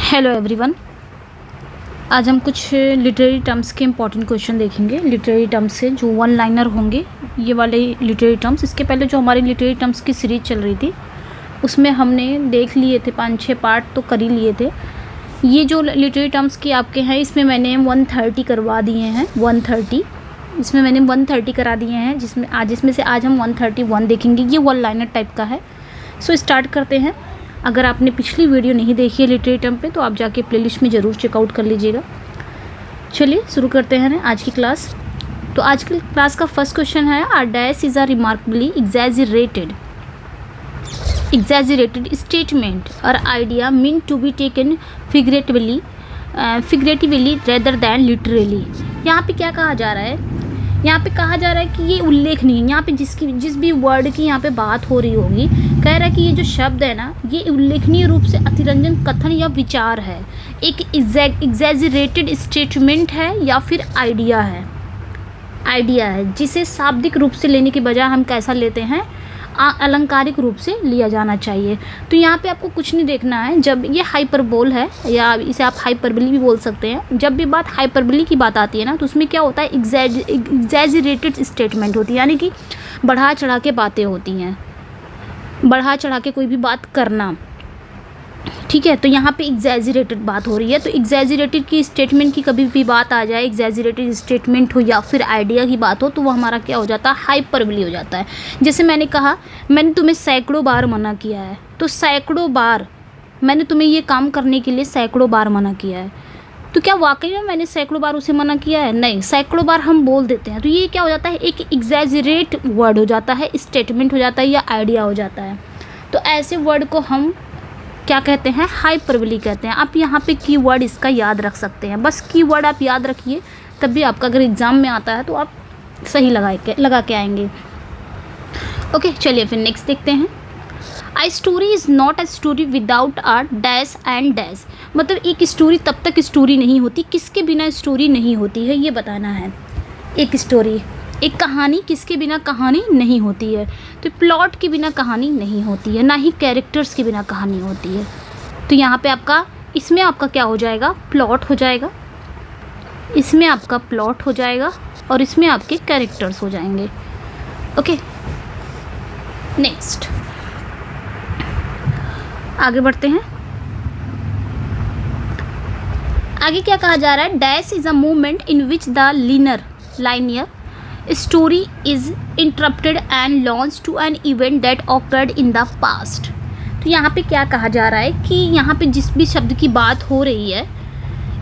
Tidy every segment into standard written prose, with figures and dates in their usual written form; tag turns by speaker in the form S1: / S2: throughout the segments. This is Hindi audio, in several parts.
S1: Hello everyone. आज हम कुछ लिटरेरी टर्म्स के इम्पॉर्टेंट क्वेश्चन देखेंगे। लिटरेरी टर्म्स से जो वन लाइनर होंगे, ये वाले लिटरेरी टर्म्स। इसके पहले जो हमारी लिटरेरी टर्म्स की सीरीज चल रही थी उसमें हमने देख लिए थे 5-6 पार्ट तो कर ही लिए थे। ये जो लिटरेरी टर्म्स की आपके हैं इसमें मैंने 130 करवा दिए हैं। 130 इसमें मैंने 130 करा दिए हैं, जिसमें से आज हम 131 देखेंगे। ये वन लाइनर टाइप का है। सो स्टार्ट करते हैं। अगर आपने पिछली वीडियो नहीं देखी है लिटरेरी टर्म पे तो आप जाके प्लेलिस्ट में ज़रूर चेकआउट कर लीजिएगा। चलिए शुरू करते हैं आज की क्लास। तो आज की क्लास का फर्स्ट क्वेश्चन है, are dash is a remarkably exaggerated statement or idea meant to be taken figuratively rather than literally। यहाँ पे क्या कहा जा रहा है? यहाँ पे कहा जा रहा है कि ये उल्लेखनीय, यहाँ पे जिस भी वर्ड की यहाँ पे बात हो रही होगी, कह रहा है कि ये जो शब्द है ना, ये उल्लेखनीय रूप से अतिरंजन कथन या विचार है, एक एग्जैजरेटेड स्टेटमेंट है या फिर आइडिया है जिसे शाब्दिक रूप से लेने के बजाय हम कैसा लेते हैं, अलंकारिक रूप से लिया जाना चाहिए। तो यहाँ पे आपको कुछ नहीं देखना है। जब ये हाइपरबोल है या इसे आप हाइपरबली भी बोल सकते हैं, जब भी बात हाइपरबली की बात आती है ना तो उसमें क्या होता है, एग्जैजरेटेड स्टेटमेंट होती है, यानी कि बढ़ा चढ़ा के बातें होती हैं, बढ़ा चढ़ा के कोई भी बात करना। ठीक है, तो यहाँ पे एग्जैजरेटेड बात हो रही है। तो एग्जैजरेटेड की स्टेटमेंट की कभी भी बात आ जाए, एग्जैजरेटेड स्टेटमेंट हो या फिर आइडिया की बात हो, तो वो हमारा क्या हो जाता है, हाइपरबली हो जाता है। जैसे मैंने कहा, मैंने तुम्हें सैकड़ों बार मना किया है, तो सैकड़ों बार मैंने तुम्हें ये काम करने के लिए सैकड़ों बार मना किया है। तो क्या वाकई में मैंने सैकड़ों बार उसे मना किया है? नहीं, सैकड़ों बार हम बोल देते हैं। तो ये क्या हो जाता है, एक एग्जैजरेट वर्ड हो जाता है, स्टेटमेंट हो जाता है या आइडिया हो जाता है। तो ऐसे वर्ड को हम क्या कहते हैं, हाइपरबली कहते हैं। आप यहाँ पे कीवर्ड इसका याद रख सकते हैं, बस कीवर्ड आप याद रखिए, तब भी आपका अगर एग्ज़ाम में आता है तो आप सही लगा के आएंगे। ओके, चलिए फिर नेक्स्ट देखते हैं। I story is not a story without a dash and dash. मतलब एक स्टोरी तब तक स्टोरी नहीं होती, किसके बिना स्टोरी नहीं होती है, ये बताना है। एक कहानी किसके बिना कहानी नहीं होती है? तो प्लॉट के बिना कहानी नहीं होती है, ना ही कैरेक्टर्स के बिना कहानी होती है। तो यहाँ पे इसमें आपका क्या हो जाएगा, प्लॉट हो जाएगा, इसमें आपका प्लॉट हो जाएगा और इसमें आपके कैरेक्टर्स हो जाएंगे। ओके, नेक्स्ट आगे बढ़ते हैं। आगे क्या कहा जा रहा है, dash is a movement in which the linear story is interrupted and launched to an event that occurred in the past। तो यहाँ पे क्या कहा जा रहा है कि यहाँ पे जिस भी शब्द की बात हो रही है,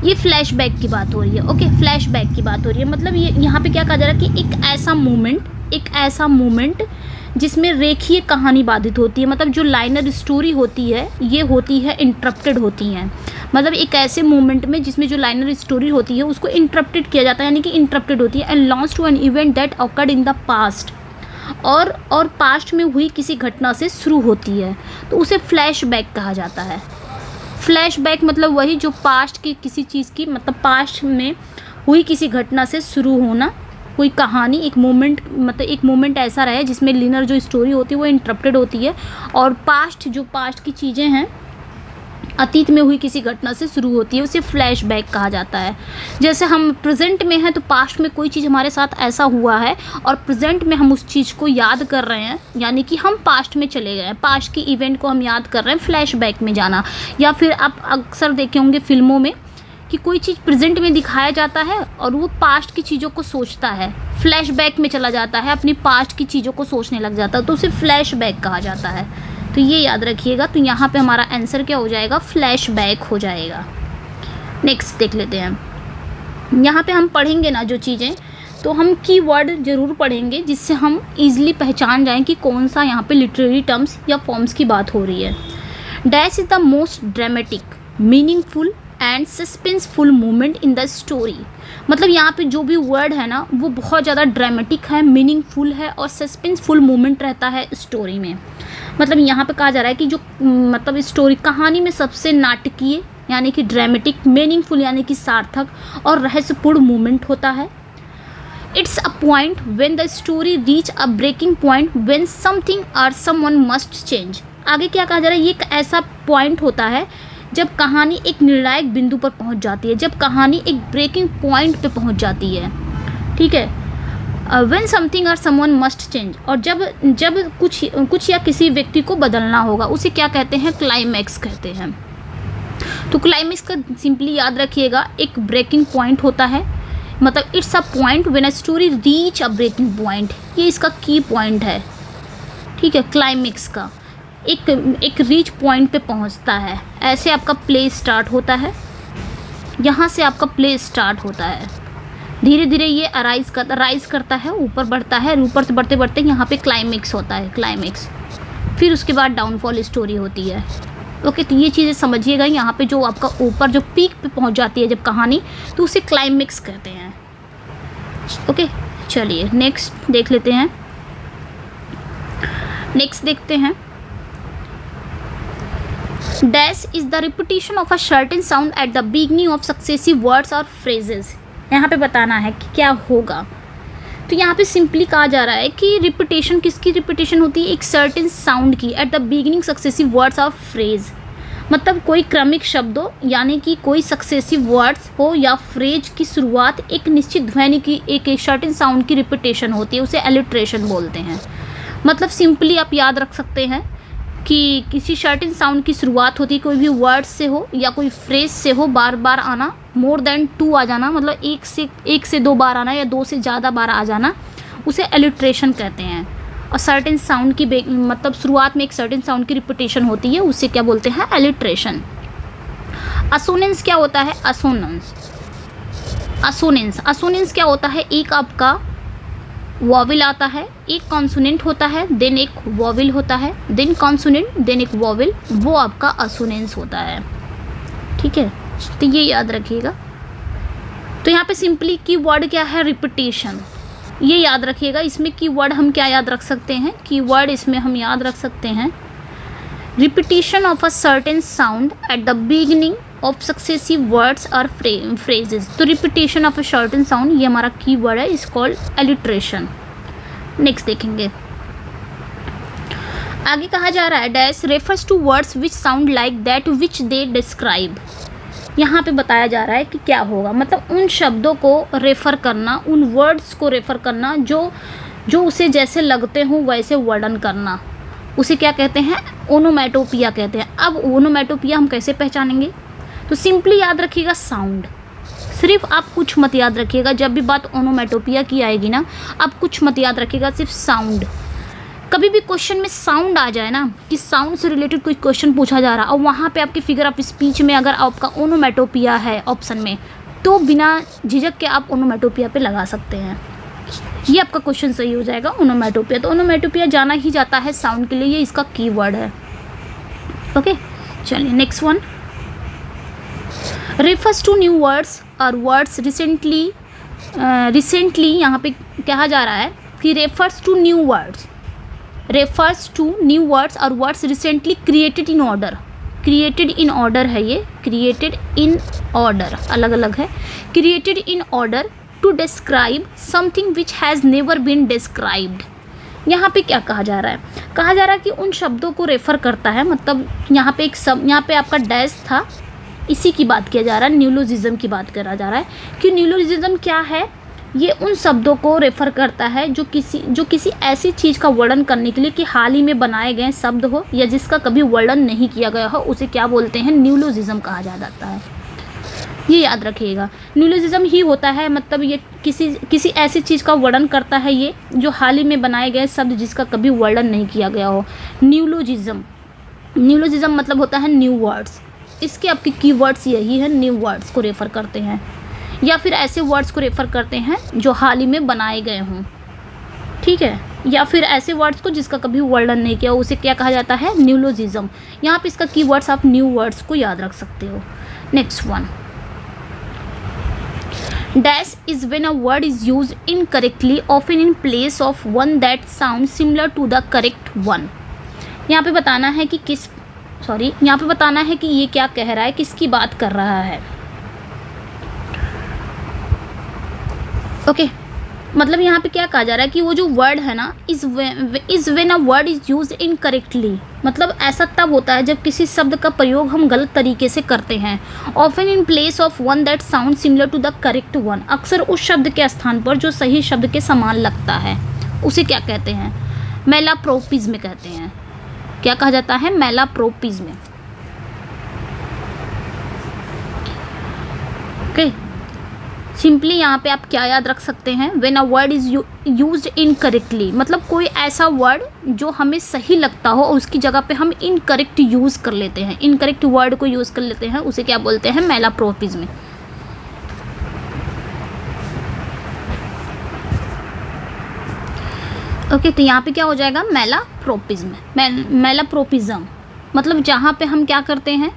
S1: ये फ्लैशबैक की बात हो रही है। ओके, फ्लैशबैक की बात हो रही है, मतलब ये यहाँ पे क्या कहा जा रहा है कि एक ऐसा मूवमेंट जिसमें रेखीय कहानी बाधित होती है। मतलब जो लाइनर स्टोरी होती है ये होती है इंटरप्टेड होती हैं। मतलब एक ऐसे मोमेंट में जिसमें जो लाइनर स्टोरी होती है उसको इंटरप्टेड किया जाता है, यानी कि इंटरप्टेड होती है। And launch to an event that occurred in the past, और पास्ट में हुई किसी घटना से शुरू होती है, तो उसे फ्लैशबैक कहा जाता है। फ्लैशबैक मतलब वही जो पास्ट की किसी चीज़ की, मतलब पास्ट में हुई किसी घटना से शुरू होना, कोई कहानी, एक मोमेंट, मतलब एक मोमेंट ऐसा रहे जिसमें लिनर जो स्टोरी होती है वो इंटरप्टेड होती है, और पास्ट की चीज़ें हैं, अतीत में हुई किसी घटना से शुरू होती है, उसे फ्लैशबैक कहा जाता है। जैसे हम प्रेजेंट में हैं तो पास्ट में कोई चीज़ हमारे साथ ऐसा हुआ है और प्रेजेंट में हम उस चीज़ को याद कर रहे हैं, यानी कि हम पास्ट में चले गए हैं, पास्ट की इवेंट को हम याद कर रहे हैं, फ्लैशबैक में जाना। या फिर आप अक्सर देखे होंगे फिल्मों में कि कोई चीज़ प्रेजेंट में दिखाया जाता है और वो पास्ट की चीज़ों को सोचता है, फ्लैशबैक में चला जाता है, अपनी पास्ट की चीज़ों को सोचने लग जाता है, तो उसे फ्लैशबैक कहा जाता है। तो ये याद रखिएगा। तो यहाँ पे हमारा आंसर क्या हो जाएगा, फ्लैशबैक हो जाएगा। नेक्स्ट देख लेते हैं। यहाँ पे हम पढ़ेंगे ना जो चीज़ें, तो हम कीवर्ड ज़रूर पढ़ेंगे जिससे हम इजीली पहचान जाएं कि कौन सा यहाँ पे लिटरेरी टर्म्स या फॉर्म्स की बात हो रही है। Dash is the most dramatic, meaningful and suspenseful moment in the story. मतलब यहाँ पे जो भी वर्ड है ना वो बहुत ज़्यादा ड्रामेटिक है, मीनिंगफुल है और सस्पेंसफुल मोमेंट रहता है स्टोरी में। मतलब यहाँ पे कहा जा रहा है कि जो मतलब स्टोरी कहानी में सबसे नाटकीय यानी कि ड्रामेटिक, मीनिंगफुल यानी कि सार्थक और रहस्यपूर्ण मोमेंट होता है। It's a point when the story reach a breaking point when something और समवन मस्ट चेंज। आगे क्या कहा जा रहा है, ये एक ऐसा पॉइंट होता है जब कहानी एक निर्णायक बिंदु पर पहुंच जाती है, जब कहानी एक ब्रेकिंग पॉइंट पे पहुंच जाती है, ठीक है। व्हेन समथिंग और समवन मस्ट चेंज, और जब कुछ या किसी व्यक्ति को बदलना होगा, उसे क्या कहते हैं? क्लाइमैक्स कहते हैं। तो क्लाइमैक्स का सिंपली याद रखिएगा, एक ब्रेकिंग पॉइंट होता है, मतलब it's a point when a story reach a breaking point, ये इसका की पॉइंट है, ठीक है। क्लाइमैक्स का एक रीच पॉइंट पे पहुंचता है, ऐसे आपका प्ले स्टार्ट होता है, यहाँ से आपका प्ले स्टार्ट होता है, धीरे धीरे ये राइज करता है, ऊपर बढ़ता है, ऊपर से बढ़ते बढ़ते यहाँ पे क्लाइमैक्स होता है, क्लाइमैक्स, फिर उसके बाद डाउनफॉल स्टोरी होती है। ओके, तो ये चीज़ें समझिएगा, यहाँ पे जो आपका ऊपर जो पीक पे पहुँच जाती है जब कहानी, तो उसे क्लाइमैक्स कहते हैं। ओके, चलिए नेक्स्ट देख लेते हैं। नेक्स्ट देखते हैं, dash is the repetition of a certain sound at the beginning of successive words और फ्रेजेस। यहाँ पे बताना है कि क्या होगा। तो यहाँ पे सिंपली कहा जा रहा है कि रिपीटेशन, किसकी रिपीटेशन होती है? एक सर्टेन साउंड की, eight the beginning successive words और फ्रेज, मतलब कोई क्रमिक शब्दों यानी कि कोई सक्सेसिव वर्ड्स हो या फ्रेज की शुरुआत एक निश्चित ध्वनि की, एक सर्टेन साउंड की रिपीटेशन होती है, उसे एलिट्रेशन बोलते हैं। मतलब सिंपली आप याद रख सकते हैं कि किसी सर्टेन साउंड की शुरुआत होती है, कोई भी वर्ड से हो या कोई फ्रेज से हो, बार बार आना, मोर देन 2 आ जाना, मतलब एक से 2 बार आना या 2 से ज़्यादा बार आ जाना, उसे एलिट्रेशन कहते हैं। और सर्टेन साउंड की मतलब शुरुआत में एक सर्टेन साउंड की रिपीटेशन होती है, उसे क्या बोलते हैं? एलिट्रेशन। असोनेंस क्या होता है? असोनेंस क्या होता है? एक आपका वॉवेल आता है, एक कॉन्सोनेंट होता है, देन एक वॉवेल होता है, देन कॉन्सोनेंट, देन एक वॉवेल, वो आपका असोनेंस होता है, ठीक है। तो ये याद रखिएगा। तो यहाँ पे सिंपली कीवर्ड क्या है? रिपीटेशन, ये याद रखिएगा। इसमें कीवर्ड हम क्या याद रख सकते हैं? कीवर्ड इसमें हम याद रख सकते हैं repetition of a certain sound eight the beginning of successive words और फ्रेजेस। तो repetition of a certain sound, ये हमारा कीवर्ड है, इज कॉल्ड एलिट्रेशन। नेक्स्ट देखेंगे, आगे कहा जा रहा है, dash refers to words which sound like that which they describe. यहाँ पे बताया जा रहा है कि क्या होगा, मतलब उन शब्दों को रेफ़र करना, उन वर्ड्स को रेफ़र करना जो उसे जैसे लगते हों वैसे वर्णन करना, उसे क्या कहते हैं? ओनोमैटोपिया कहते हैं। अब ओनोमैटोपिया हम कैसे पहचानेंगे? तो सिंपली याद रखिएगा साउंड, सिर्फ आप कुछ मत याद रखिएगा। जब भी बात ओनोमैटोपिया की आएगी ना, आप कुछ मत याद रखिएगा, सिर्फ साउंड। कभी भी क्वेश्चन में साउंड आ जाए ना, कि साउंड से रिलेटेड कोई क्वेश्चन पूछा जा रहा है और वहाँ पे आपकी फिगर ऑफ स्पीच में अगर आपका ओनोमैटोपिया है ऑप्शन में, तो बिना झिझक के आप ओनोमैटोपिया पे लगा सकते हैं, ये आपका क्वेश्चन सही हो जाएगा। ओनोमैटोपिया, तो ओनोमैटोपिया जाना ही जाता है साउंड के लिए, ये इसका कीवर्ड है। ओके, चलिए next one, refers to new words और वर्ड्स रिसेंटली यहाँ पे कहा जा रहा है कि रेफर्स टू न्यू वर्ड्स और words recently created in order. Created in order है ये, क्रिएटेड इन ऑर्डर अलग अलग है। Created in order to describe something which has never been described. यहाँ पे क्या कहा जा रहा है? कहा जा रहा है कि उन शब्दों को रेफ़र करता है, मतलब यहाँ पे यहाँ पे आपका डैश था, इसी की बात किया जा रहा है, न्यूलोजिज्म की बात करा जा रहा है कि न्यूलोजिज्म क्या है? ये उन शब्दों को रेफ़र करता है जो किसी ऐसी चीज़ का वर्णन करने के लिए कि हाल ही में बनाए गए शब्द हो या जिसका कभी वर्णन नहीं किया गया हो, उसे क्या बोलते हैं? न्यूलोजिज्म कहा जाता है। ये याद रखिएगा, न्यूलोजिज्म ही होता है, मतलब ये किसी ऐसी चीज़ का वर्णन करता है, ये जो हाल ही में बनाए गए शब्द जिसका कभी वर्णन नहीं किया गया हो। न्यूलोजिज्म मतलब होता है न्यू वर्ड्स। इसके आपके कीवर्ड्स यही है, न्यू वर्ड्स को रेफ़र करते हैं या फिर ऐसे वर्ड्स को रेफ़र करते हैं जो हाल ही में बनाए गए हों, ठीक है, या फिर ऐसे वर्ड्स को जिसका कभी वर्णन नहीं किया हो, उसे क्या कहा जाता है? न्यूलोजिज्म। यहाँ पे इसका कीवर्ड्स आप न्यू वर्ड्स को याद रख सकते हो। Next one, dash is when a word is used incorrectly often in place of one that sound similar to the correct one. यहाँ पे बताना है कि यहाँ पे बताना है कि ये क्या कह रहा है, किसकी बात कर रहा है। ओके, मतलब यहाँ पे क्या कहा जा रहा है कि वो जो वर्ड है ना, is when a word is used incorrectly, मतलब ऐसा तब होता है जब किसी शब्द का प्रयोग हम गलत तरीके से करते हैं। Often in place of one that sound similar to the correct one, अक्सर उस शब्द के स्थान पर जो सही शब्द के समान लगता है उसे क्या कहते हैं? मैलाप्रोपिज्म कहते हैं। क्या कहा जाता है? मैलाप्रोपिज्म। ओके, सिंपली यहाँ पे आप क्या याद रख सकते हैं? When a word is used incorrectly, मतलब कोई ऐसा वर्ड जो हमें सही लगता हो उसकी जगह पे हम इनकरेक्ट यूज़ कर लेते हैं, इनकरेक्ट वर्ड को यूज़ कर लेते हैं, उसे क्या बोलते हैं? मैलाप्रोपिज्म। ओके, तो यहाँ पे क्या हो जाएगा? मैलाप्रोपिज्म। मैलाप्रोपिज्म मतलब जहाँ पे हम क्या करते हैं,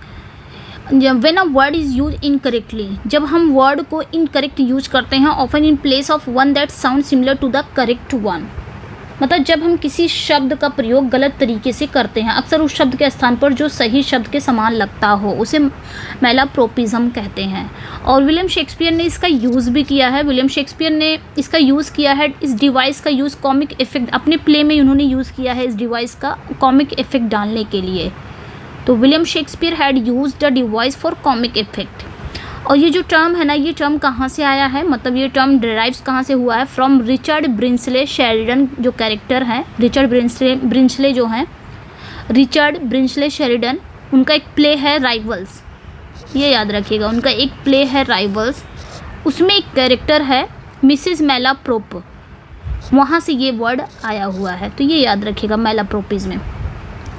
S1: when a word is use incorrectly, जब हम वर्ड को इनकरेक्ट यूज करते हैं, often in place of one that sound similar to the correct one, मतलब जब हम किसी शब्द का प्रयोग गलत तरीके से करते हैं, अक्सर उस शब्द के स्थान पर जो सही शब्द के समान लगता हो उसे मैलाप्रोपिज्म कहते हैं। और विलियम शेक्सपियर ने इसका यूज़ भी किया है। विलियम शेक्सपियर ने इसका यूज़ किया है, इस डिवाइस का यूज़ कॉमिक इफेक्ट, अपने प्ले में उन्होंने यूज़ किया है इस डिवाइस का कॉमिक इफेक्ट डालने के लिए। तो William Shakespeare had use the device for comic effect. और ये जो टर्म है ना, ये टर्म कहाँ से आया है, मतलब ये टर्म डिराइव्स कहाँ से हुआ है? फ्रॉम रिचर्ड ब्रिंसले शेरिडन, जो कैरेक्टर हैं रिचर्ड ब्रिंसले जो हैं, रिचर्ड ब्रिंसले शेरिडन, उनका एक प्ले है राइवल्स, ये याद रखिएगा, उनका एक प्ले है राइवल्स, उसमें एक कैरेक्टर है मिसेस मैलाप्रोप, वहाँ से ये वर्ड आया हुआ है, तो ये याद रखिएगा मैलाप्रोपिज्म।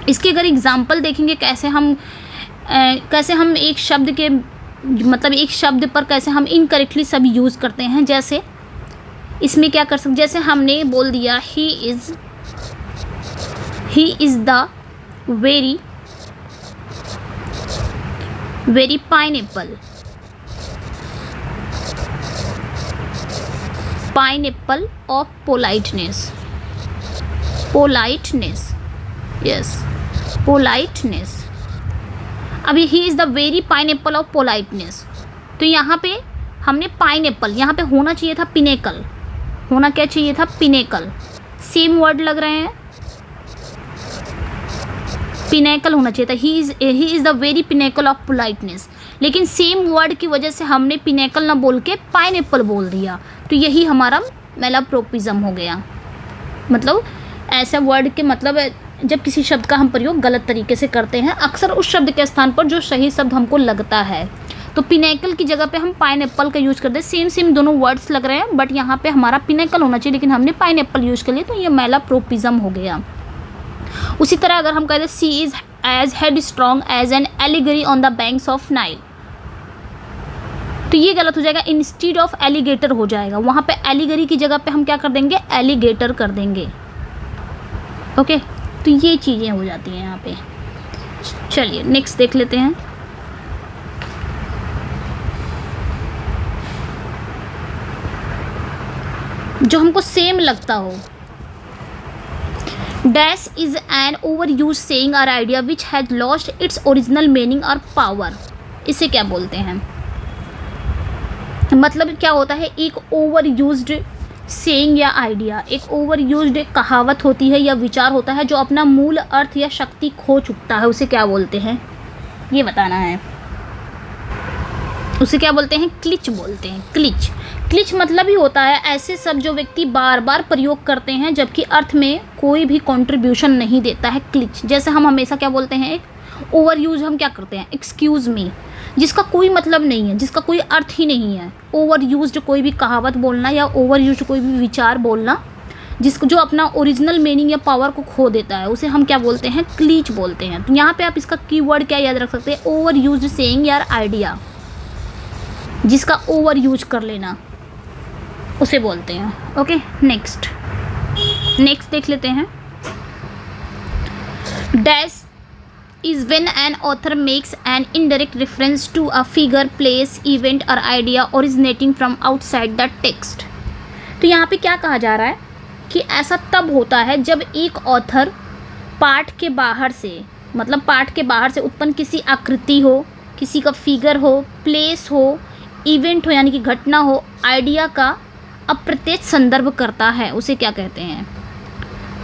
S1: इसके अगर एग्जाम्पल देखेंगे कैसे हम एक शब्द के, मतलब एक शब्द पर कैसे हम इनकरेक्टली सब यूज़ करते हैं, जैसे इसमें क्या कर सकते, जैसे हमने बोल दिया he is the very pineapple of politeness, yes, politeness. अभी he is the very pineapple of politeness, तो यहाँ पे हमने पाइनएप्पल, यहाँ पे होना चाहिए था पिनेकल, होना क्या चाहिए था? पिनेकल। सेम वर्ड लग रहे हैं, पिनेकल होना चाहिए था, ही is the very pinnacle of politeness, लेकिन सेम वर्ड की वजह से हमने पिनेकल ना बोल के पाइनएप्पल बोल दिया, तो यही हमारा मैलाप्रोपिज्म हो गया। मतलब ऐसा वर्ड के मतलब जब किसी शब्द का हम प्रयोग गलत तरीके से करते हैं, अक्सर उस शब्द के स्थान पर जो सही शब्द हमको लगता है, तो पिनेकल की जगह पे हम पाइनएप्पल का यूज़ करते हैं। सेम दोनों वर्ड्स लग रहे हैं, बट यहाँ पे हमारा पिनेकल होना चाहिए, लेकिन हमने पाइनएप्पल यूज़ कर लिया, तो ये मैलाप्रोपिज्म हो गया। उसी तरह अगर हम कहते हैं she is as headstrong as an allegory on the banks of Nile, तो ये गलत हो जाएगा, इंस्टीड ऑफ एलिगेटर हो जाएगा, वहाँ पे एलिगरी की जगह पे हम क्या कर देंगे? एलिगेटर कर देंगे। ओके, तो ये चीज़ें हो जाती हैं यहाँ पे। चलिए नेक्स्ट देख लेते हैं। जो हमको सेम लगता हो, dash is an overuse saying or idea which has lost its original meaning or power, इसे क्या बोलते हैं? मतलब क्या होता है, एक ओवर यूज्ड सेइंग या आइडिया, एक ओवर यूज्ड कहावत होती है या विचार होता है जो अपना मूल अर्थ या शक्ति खो चुकता है, उसे क्या बोलते हैं? ये बताना है। उसे क्या बोलते हैं? क्लिच बोलते हैं। क्लिच मतलब ही होता है ऐसे शब्द जो व्यक्ति बार बार प्रयोग करते हैं जबकि अर्थ में कोई भी कंट्रीब्यूशन नहीं देता है, क्लिच। जैसे हम हमेशा क्या बोलते हैं, ओवर यूज हम क्या करते हैं, एक्सक्यूज़ मी, जिसका कोई मतलब नहीं है, जिसका कोई अर्थ ही नहीं है। ओवर यूज्ड कोई भी कहावत बोलना या ओवर यूज्ड कोई भी विचार बोलना जिसको जो अपना ओरिजिनल मीनिंग या पावर को खो देता है, उसे हम क्या बोलते हैं? क्लीच बोलते हैं। तो यहाँ पे आप इसका कीवर्ड क्या याद रख सकते हैं? ओवर यूज्ड सेइंग या आइडिया, जिसका ओवर यूज कर लेना उसे बोलते हैं। ओके, नेक्स्ट देख लेते हैं। Dash is when an author makes an indirect reference to a figure, place, event or idea originating from outside the text। तो यहाँ पे क्या कहा जा रहा है कि ऐसा तब होता है जब एक ऑथर पाठ के बाहर से, मतलब पाठ के बाहर से उत्पन्न किसी आकृति हो, किसी का फिगर हो, प्लेस हो, इवेंट हो यानी कि घटना हो, आइडिया का अप्रत्यक्ष संदर्भ करता है उसे क्या कहते हैं?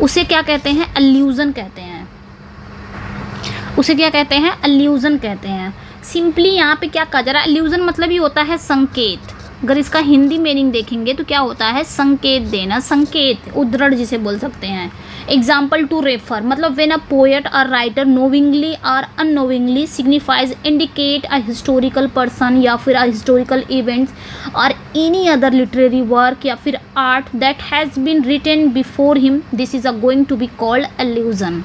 S1: उसे क्या कहते हैं? अल्यूजन कहते हैं। उसे क्या कहते हैं? अल्यूजन कहते हैं। सिंपली यहाँ पे क्या कहा जा रहा है? अल्यूजन मतलब ही होता है संकेत। अगर इसका हिंदी मीनिंग देखेंगे तो क्या होता है? संकेत देना, संकेत, उद्धरण जिसे बोल सकते हैं। एग्जाम्पल टू रेफर मतलब when a poet or writer knowingly or unknowingly signifies indicate a historical person या फिर a historical events or any other literary work या फिर art that has been written before him, this is going to be called allusion.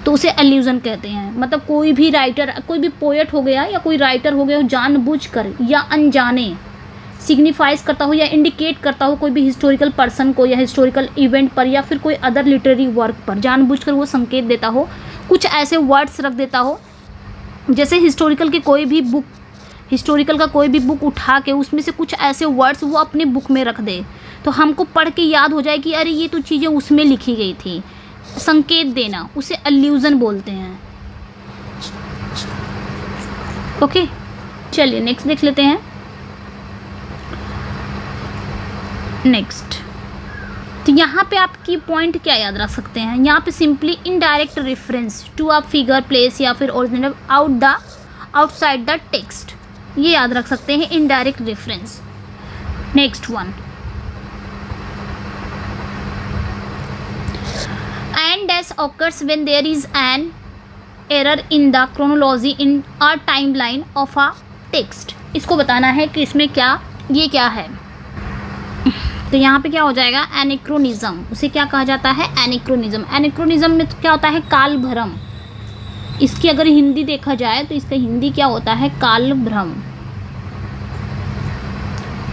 S1: तो उसे अल्यूजन कहते हैं। मतलब कोई भी राइटर, कोई भी पोएट हो गया या कोई राइटर हो गया जानबूझकर या अनजाने सिग्निफाइज करता हो या इंडिकेट करता हो कोई भी हिस्टोरिकल पर्सन को या हिस्टोरिकल इवेंट पर या फिर कोई अदर लिटरेरी वर्क पर जानबूझकर वो संकेत देता हो, कुछ ऐसे वर्ड्स रख देता हो जैसे हिस्टोरिकल की कोई भी बुक, हिस्टोरिकल का कोई भी बुक उठा के उसमें से कुछ ऐसे वर्ड्स वो अपने बुक में रख दे तो हमको पढ़ के याद हो जाए कि अरे ये तो चीज़ें उसमें लिखी गई थी। संकेत देना उसे अल्यूजन बोलते हैं। ओके, चलिए नेक्स्ट देख लेते हैं। नेक्स्ट, तो यहाँ पे आपकी पॉइंट क्या याद रख सकते हैं? यहाँ पे simply indirect reference to a figure, place या फिर ओरिजिनल आउटसाइड द टेक्स्ट, ये याद रख सकते हैं indirect reference. Next one, and dash occurs when there is an error in the chronology in a timeline of a text। इसको बताना है कि इसमें क्या, ये क्या है। तो यहाँ पे क्या हो जाएगा? एनिक्रोनिज्म। उसे क्या कहा जाता है? एनिक्रोनिज्म। एनिक्रोनिज्म में तो क्या होता है? काल भ्रम। इसकी अगर हिंदी देखा जाए तो इसका हिंदी क्या होता है? काल भ्रम।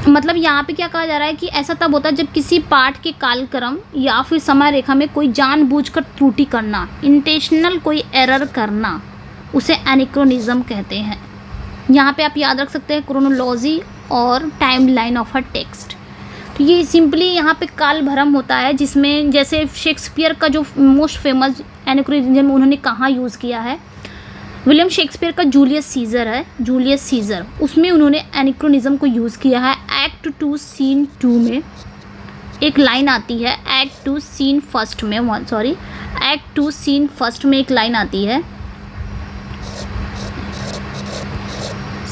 S1: मतलब यहाँ पे क्या कहा जा रहा है कि ऐसा तब होता है जब किसी पाठ के कालक्रम या फिर समय रेखा में कोई जानबूझकर त्रुटि करना, इंटेंशनल कोई एरर करना, उसे एनिक्रोनिज्म कहते हैं। यहाँ पे आप याद रख सकते हैं क्रोनोलॉजी और time line of a text. तो ये सिंपली यहाँ पे काल भ्रम होता है जिसमें जैसे शेक्सपियर का जो मोस्ट फेमस एनिक्रोनिज्म उन्होंने कहाँ यूज़ किया है? विलियम शेक्सपियर का जूलियस सीजर है, जूलियस सीजर, उसमें उन्होंने एनिक्रोनिज्म को यूज़ किया है। एक्ट 2 सीन 2 में एक लाइन आती है, एक्ट 2 सीन फर्स्ट में, एक्ट 2 सीन फर्स्ट में एक लाइन आती है,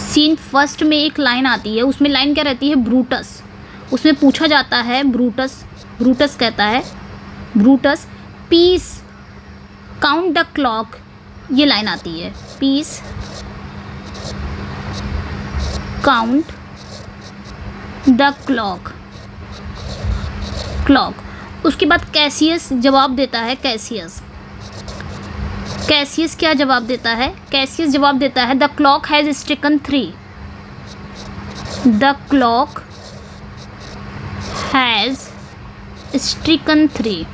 S1: सीन फर्स्ट में एक लाइन आती है, उसमें लाइन क्या रहती है? ब्रूटस। उसमें पूछा जाता है, ब्रूटस कहता है, Brutus peace count the clock, ये लाइन आती है, पीस काउंट द क्लॉक। उसके बाद कैसियस जवाब देता है, कैसियस क्या जवाब देता है? कैसियस जवाब देता है the clock has stricken 3, the clock has stricken 3।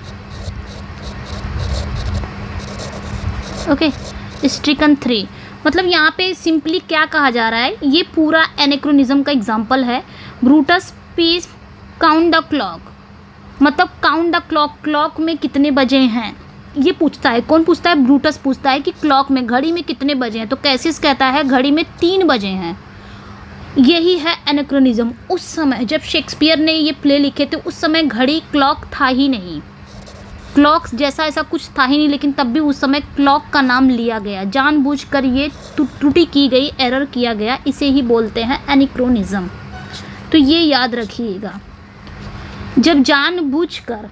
S1: Okay, stricken 3 मतलब यहाँ पे सिंपली क्या कहा जा रहा है? ये पूरा एनिक्रोनिज्म का एग्जाम्पल है। Brutus peace count the clock, मतलब काउंट द क्लॉक, क्लॉक में कितने बजे हैं ये पूछता है। कौन पूछता है? ब्रूटस पूछता है कि क्लॉक में, घड़ी में कितने बजे हैं। तो कैसियस कहता है घड़ी में 3 बजे हैं। यही है एनिक्रोनिज्म। उस समय जब शेक्सपियर ने ये प्ले लिखे थे उस समय घड़ी, क्लॉक था ही नहीं, क्लॉक जैसा ऐसा कुछ था ही नहीं, लेकिन तब भी उस समय क्लॉक का नाम लिया गया, जानबूझकर ये त्रुटि की गई, एरर किया गया, इसे ही बोलते हैं एनिक्रोनिज्म। तो ये याद रखिएगा, जब जानबूझकर,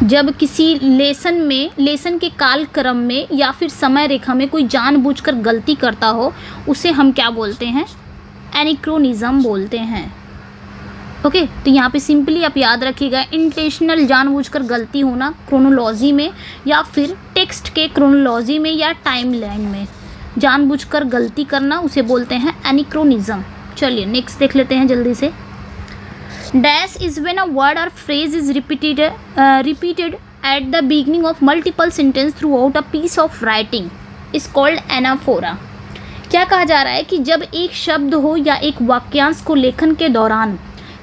S1: जब किसी लेसन के कालक्रम में या फिर समय रेखा में कोई जानबूझकर गलती करता हो उसे हम क्या बोलते हैं? एनिक्रोनिज्म बोलते हैं। ओके, तो यहाँ पे सिंपली आप याद रखिएगा, इंटेंशनल जानबूझकर गलती होना क्रोनोलॉजी में या फिर टेक्स्ट के क्रोनोलॉजी में या टाइम लाइन में जानबूझकर गलती करना, उसे बोलते हैं एनिक्रोनिज्म। चलिए नेक्स्ट देख लेते हैं जल्दी से। Dash is when a word और phrase is repeated at the beginning of multiple sentence throughout a piece of writing is called anaphora. क्या कहा जा रहा है कि जब एक शब्द हो या एक वाक्यांश को लेखन के दौरान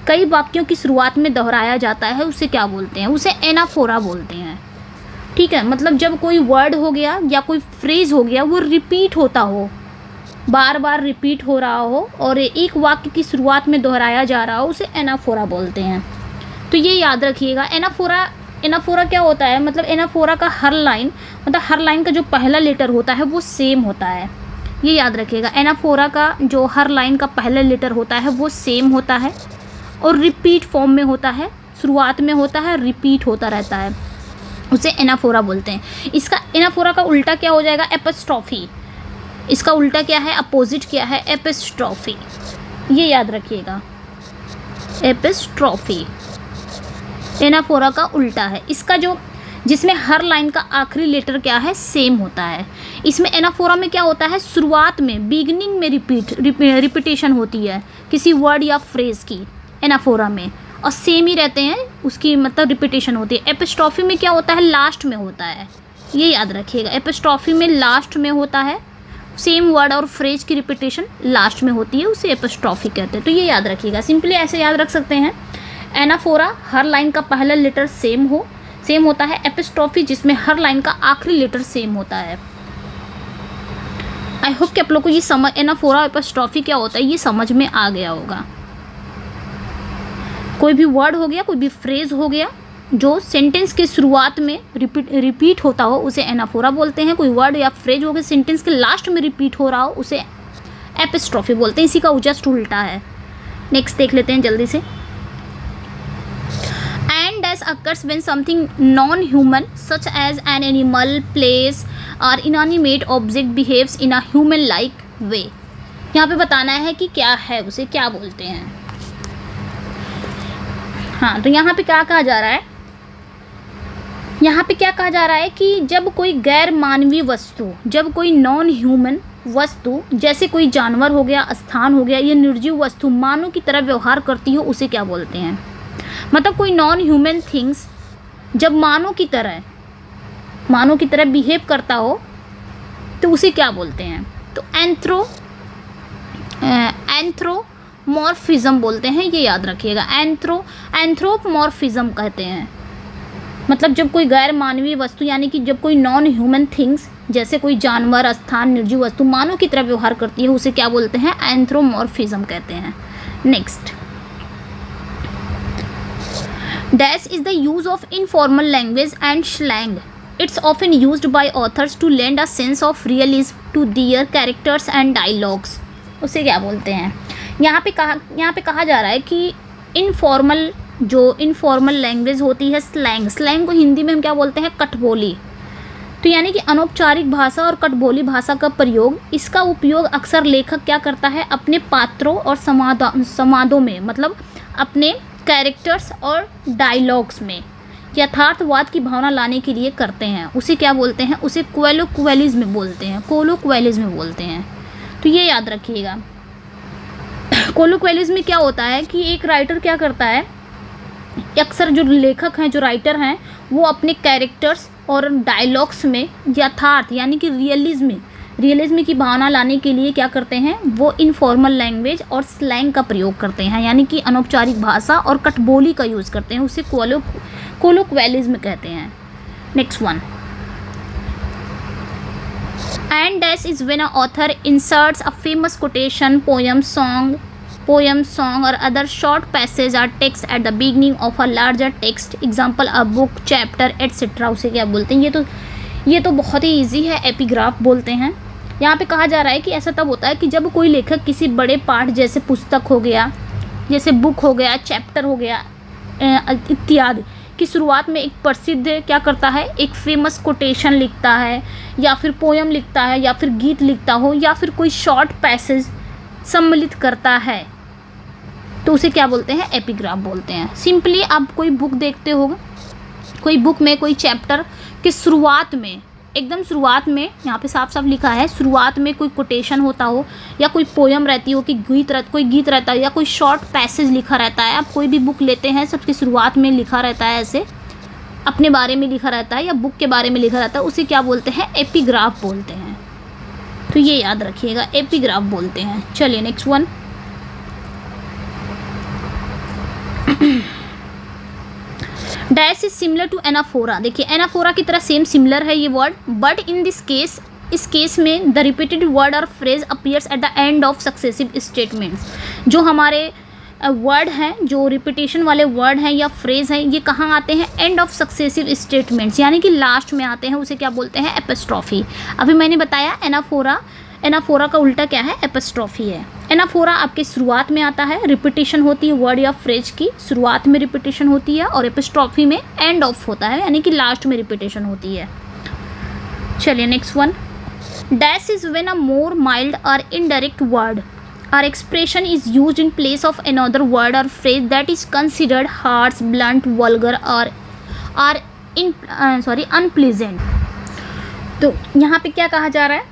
S1: कई वाक्यों की शुरुआत में दोहराया जाता है, उसे क्या बोलते हैं? उसे एनाफोरा बोलते हैं। ठीक है, मतलब जब कोई वर्ड हो गया या कोई फ्रेज हो गया वो रिपीट होता हो बार बार रिपीट हो रहा हो और एक वाक्य की शुरुआत में दोहराया जा रहा हो, उसे एनाफोरा बोलते हैं। तो ये याद रखिएगा। एनाफोरा क्या होता है, मतलब एनाफोरा का हर लाइन, मतलब हर लाइन का जो पहला लेटर होता है वो सेम होता है। ये याद रखिएगा, एनाफोरा का जो हर लाइन का पहला लेटर होता है वो सेम होता है और रिपीट फॉर्म में होता है, शुरुआत में होता है, रिपीट होता रहता है, उसे एनाफोरा बोलते हैं। इसका एनाफोरा का उल्टा क्या हो जाएगा, एपिस्ट्रॉफी। इसका उल्टा क्या है, अपोजिट क्या है, एपिस्ट्रॉफी। ये याद रखिएगा, एपिस्ट्रॉफी एनाफोरा का उल्टा है। इसका जो जिसमें हर लाइन का आखिरी लेटर क्या है, सेम होता है। इसमें एनाफोरा में क्या होता है, शुरुआत में बिगिनिंग में रिपीटेशन होती है किसी वर्ड या फ्रेज की एनाफोरा में, और सेम ही रहते हैं उसकी, मतलब रिपीटेशन होती है। एपिस्ट्रॉफी में क्या होता है, लास्ट में होता है। ये याद रखिएगा, एपिस्ट्रॉफी में लास्ट में होता है, सेम वर्ड और फ्रेज की रिपीटेशन लास्ट में होती है, उसे एपिस्ट्रॉफी कहते हैं। तो ये याद रखिएगा, सिंपली ऐसे याद रख सकते हैं। एनाफोरा हर लाइन का पहला लेटर सेम होता है। एपिस्ट्रॉफी जिसमें हर लाइन का आखिरी लेटर सेम होता है। आई होप कि आप लोग को ये समझ, एनाफोरा एपिस्ट्रॉफी क्या होता है ये समझ में आ गया होगा। कोई भी वर्ड हो गया, कोई भी फ्रेज हो गया जो सेंटेंस के शुरुआत में रिपीट होता हो, उसे एनाफोरा बोलते हैं। कोई वर्ड या फ्रेज हो गया सेंटेंस के लास्ट में रिपीट हो रहा हो, उसे एपिस्ट्रॉफी बोलते हैं। इसी का जस्ट उल्टा है। नेक्स्ट देख लेते हैं जल्दी से। And dash occurs when something non-human such as an animal, place or inanimate object behaves in a human-like way। यहाँ पे बताना है कि क्या है, उसे क्या बोलते हैं। हाँ, तो यहाँ पे क्या कहा जा रहा है, यहाँ पे क्या कहा जा रहा है कि जब कोई गैर मानवीय वस्तु, जब कोई नॉन ह्यूमन वस्तु जैसे कोई जानवर हो गया, स्थान हो गया, या निर्जीव वस्तु मानव की तरह व्यवहार करती हो, उसे क्या बोलते हैं। मतलब कोई नॉन ह्यूमन थिंग्स जब मानव की तरह बिहेव करता हो तो उसे क्या बोलते हैं, तो एंथ्रोमॉर्फिज्म बोलते हैं। ये याद रखिएगा, एंथ्रोमॉर्फिज्म कहते हैं। मतलब जब कोई गैर मानवीय वस्तु, यानी कि जब कोई नॉन ह्यूमन थिंग्स जैसे कोई जानवर, स्थान, निर्जीव वस्तु मानव की तरह व्यवहार करती है, उसे क्या बोलते हैं, एंथ्रोमॉर्फिज्म कहते हैं। Next, dash is the use of informal language and slang. It's often used by authors to lend a sense of realism to their characters and dialogues. उसे क्या बोलते हैं, यहाँ पे कहा जा रहा है कि इनफॉर्मल लैंग्वेज होती है, स्लैंग को हिंदी में हम क्या बोलते हैं, कठबोली। तो यानी कि अनौपचारिक भाषा और कठबोली भाषा का प्रयोग, इसका उपयोग अक्सर लेखक क्या करता है, अपने पात्रों और संवादों में, मतलब अपने कैरेक्टर्स और डायलॉग्स में यथार्थवाद की भावना लाने के लिए करते हैं। उसे क्या बोलते हैं, उसे कोलोक्वियलिज्म बोलते हैं। तो ये याद रखिएगा। कोलोक्वियलिज्म में क्या होता है कि एक राइटर क्या करता है, अक्सर जो लेखक हैं, जो राइटर हैं, वो अपने कैरेक्टर्स और डायलॉग्स में यथार्थ यानी कि रियलिज्म की भावना लाने के लिए क्या करते हैं, वो इनफॉर्मल लैंग्वेज और स्लैंग का प्रयोग करते हैं, यानी कि अनौपचारिक भाषा और कठबोली का यूज़ करते हैं। उसे कोलोक्वियलिज्म कहते हैं। Next one, and dash is when a author inserts a famous quotation, poem, song और अदर शॉर्ट पैसेज और text at the beginning of a larger text, example a book, chapter etcetera. उसे क्या बोलते हैं, ये तो बहुत ही ईजी है, एपिग्राफ बोलते हैं। यहाँ पे कहा जा रहा है कि ऐसा तब होता है कि जब कोई लेखक किसी बड़े पाठ जैसे पुस्तक हो गया, जैसे बुक हो गया, चैप्टर हो गया इत्यादि की शुरुआत में एक प्रसिद्ध क्या करता है, एक फेमस कोटेशन लिखता है, या फिर पोयम लिखता है, या फिर गीत लिखता हो, या फिर कोई शॉर्ट पैसेज सम्मिलित करता है, तो उसे क्या बोलते हैं, एपिग्राफ बोलते हैं। सिंपली आप कोई बुक देखते हो, कोई बुक में कोई चैप्टर के शुरुआत में, एकदम शुरुआत में, यहाँ पे साफ साफ लिखा है, शुरुआत में कोई कोटेशन होता हो, या कोई पोयम रहती हो, कि कोई गीत रहता है, या कोई शॉर्ट पैसेज लिखा रहता है। आप कोई भी बुक लेते हैं, सबकी शुरुआत में लिखा रहता है, ऐसे अपने बारे में लिखा रहता है या बुक के बारे में लिखा रहता है, उसे क्या बोलते हैं, एपिग्राफ बोलते हैं। तो ये याद रखिएगा, एपिग्राफ बोलते हैं। चलिए next one, dash is similar to anaphora. देखिए एनाफोरा की तरह सेम सिमिलर है ये word, but in this case इस केस में द रिपीटेड वर्ड और phrase appears at the end of successive statements. जो हमारे वर्ड हैं, जो रिपीटेशन वाले वर्ड हैं या फ्रेज हैं, ये कहाँ आते हैं? एंड ऑफ सक्सेसिव स्टेटमेंट्स, यानी कि लास्ट में आते हैं। उसे क्या बोलते हैं? एपिस्ट्रॉफी। अभी मैंने बताया एनाफोरा, एनाफोरा का उल्टा क्या है? एपिस्ट्रॉफी है। एनाफोरा आपके शुरुआत में आता है, रिपीटेशन होती है वर्ड या फ्रेज की, शुरुआत में रिपीटेशन होती है, और एपिस्ट्रॉफी में एंड ऑफ होता है, यानी कि लास्ट में रिपीटेशन होती है। चलिए next one, dash is when a more mild or indirect word or expression is used in place of another word or phrase that is considered harsh, blunt, vulgar or unpleasant। तो यहाँ पे क्या कहा जा रहा है